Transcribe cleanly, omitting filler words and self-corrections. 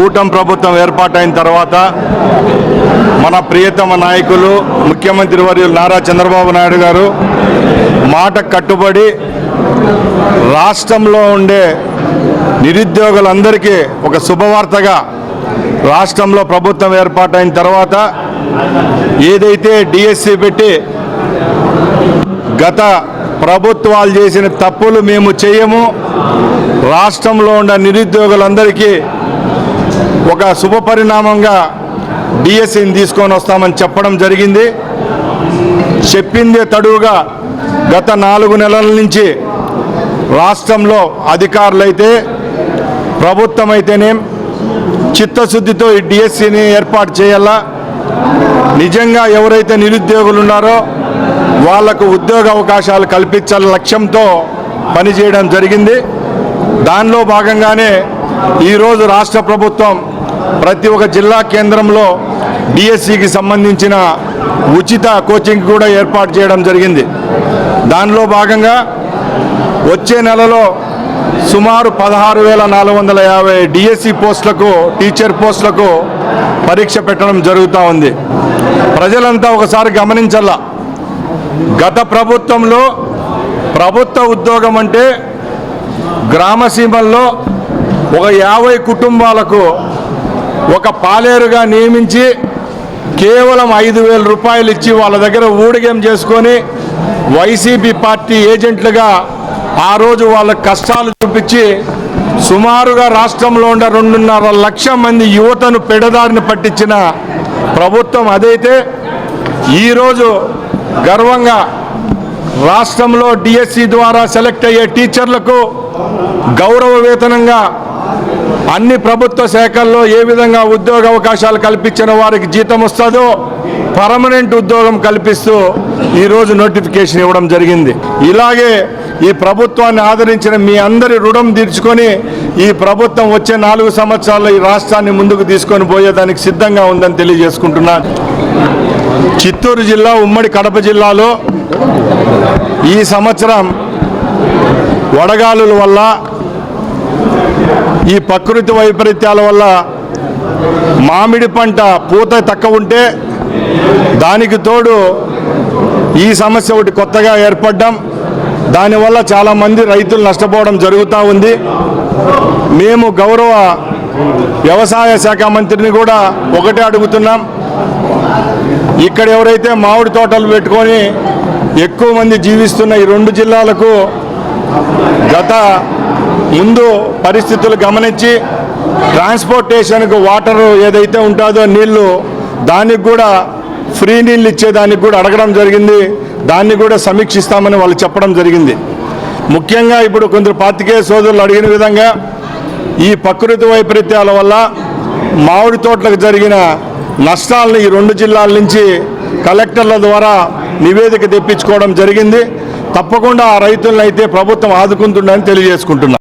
కూటమి ప్రభుత్వం ఏర్పాటైన తర్వాత మన ప్రియతమ నాయకులు ముఖ్యమంత్రి వర్యులు నారా చంద్రబాబు నాయుడు గారు మాట కట్టుబడి రాష్ట్రంలో ఉండే నిరుద్యోగులందరికీ ఒక శుభవార్తగా రాష్ట్రంలో ప్రభుత్వం ఏర్పాటైన తర్వాత ఏదైతే డిఎస్సి పెట్టి గత ప్రభుత్వాలు చేసిన తప్పులు మేము చేయము, రాష్ట్రంలో ఉన్న నిరుద్యోగులందరికీ ఒక శుభ పరిణామంగా డిఎస్సిని తీసుకొని వస్తామని చెప్పడం జరిగింది. చెప్పిందే తడువుగా గత 4 నెలల నుంచి రాష్ట్రంలో అధికారులైతే ప్రభుత్వం అయితేనేం చిత్తశుద్ధితో ఈ డిఎస్సిని ఏర్పాటు చేయాలా, నిజంగా ఎవరైతే నిరుద్యోగులు ఉన్నారో వాళ్లకు ఉద్యోగ అవకాశాలు కల్పించాల లక్ష్యంతో పనిచేయడం జరిగింది. దానిలో భాగంగానే ఈరోజు రాష్ట్ర ప్రభుత్వం ప్రతి ఒక్క జిల్లా కేంద్రంలో డిఎస్సికి సంబంధించిన ఉచిత కోచింగ్ కూడా ఏర్పాటు చేయడం జరిగింది. దానిలో భాగంగా వచ్చే నెలలో సుమారు 16,450 డిఎస్సి పోస్టులకు, టీచర్ పోస్టులకు పరీక్ష పెట్టడం జరుగుతూ ఉంది. ప్రజలంతా ఒకసారి గమనించాల, గత ప్రభుత్వంలో ప్రభుత్వ ఉద్యోగం అంటే గ్రామసీమల్లో ఒక 50 కుటుంబాలకు ఒక పాలేరుగా నియమించి కేవలం 5,000 రూపాయలు ఇచ్చి వాళ్ళ దగ్గర ఊడిగం చేసుకొని వైసీపీ పార్టీ ఏజెంట్లుగా ఆ రోజు వాళ్ళ కష్టాలు చూపించి సుమారుగా రాష్ట్రంలో ఉన్న 2.5 లక్షల మంది యువతను పెడదారిని పట్టించిన ప్రభుత్వం అదైతే, ఈరోజు గర్వంగా రాష్ట్రంలో డిఎస్సి ద్వారా సెలెక్ట్ అయ్యే టీచర్లకు గౌరవ వేతనంగా అన్ని ప్రభుత్వ శాఖల్లో ఏ విధంగా ఉద్యోగ అవకాశాలు కల్పించిన వారికి జీతం వస్తుందో పర్మనెంట్ ఉద్యోగం కల్పిస్తూ ఈరోజు నోటిఫికేషన్ ఇవ్వడం జరిగింది. ఇలాగే ఈ ప్రభుత్వాన్ని ఆదరించిన మీ అందరి రుణం తీర్చుకొని ఈ ప్రభుత్వం వచ్చే 4 సంవత్సరాల్లో ఈ రాష్ట్రాన్ని ముందుకు తీసుకొని పోయేదానికి సిద్ధంగా ఉందని తెలియజేసుకుంటున్నాను. చిత్తూరు జిల్లా, ఉమ్మడి కడప జిల్లాలో ఈ సంవత్సరం వడగాలుల వల్ల, ఈ ప్రకృతి వైపరీత్యాల వల్ల మామిడి పంట పూత తక్కువ ఉంటే దానికి తోడు ఈ సమస్య ఒకటి కొత్తగా ఏర్పడ్డాం. దానివల్ల చాలామంది రైతులు నష్టపోవడం జరుగుతూ ఉంది. మేము గౌరవ వ్యవసాయ శాఖ మంత్రిని కూడా ఒకటే అడుగుతున్నాం, ఇక్కడ ఎవరైతే మామిడి తోటలు పెట్టుకొని ఎక్కువ మంది జీవిస్తున్న ఈ 2 జిల్లాలకు గత ముందు పరిస్థితులు గమనించి ట్రాన్స్పోర్టేషన్కు వాటర్ ఏదైతే ఉంటుందో నీళ్లు, దానికి కూడా ఫ్రీ నీళ్ళు ఇచ్చేదానికి కూడా అడగడం జరిగింది. దాన్ని కూడా సమీక్షిస్తామని వాళ్ళు చెప్పడం జరిగింది. ముఖ్యంగా ఇప్పుడు కొందరు పాత్రికేయ సోదరులు అడిగిన విధంగా ఈ ప్రకృతి వైపరీత్యాల వల్ల మామిడి తోటలకు జరిగిన నష్టాలను ఈ 2 జిల్లాల నుంచి కలెక్టర్ల ద్వారా నివేదిక తెప్పించుకోవడం జరిగింది. తప్పకుండా ఆ రైతులను అయితే ప్రభుత్వం ఆదుకుంటుందని తెలియజేసుకుంటున్నాం.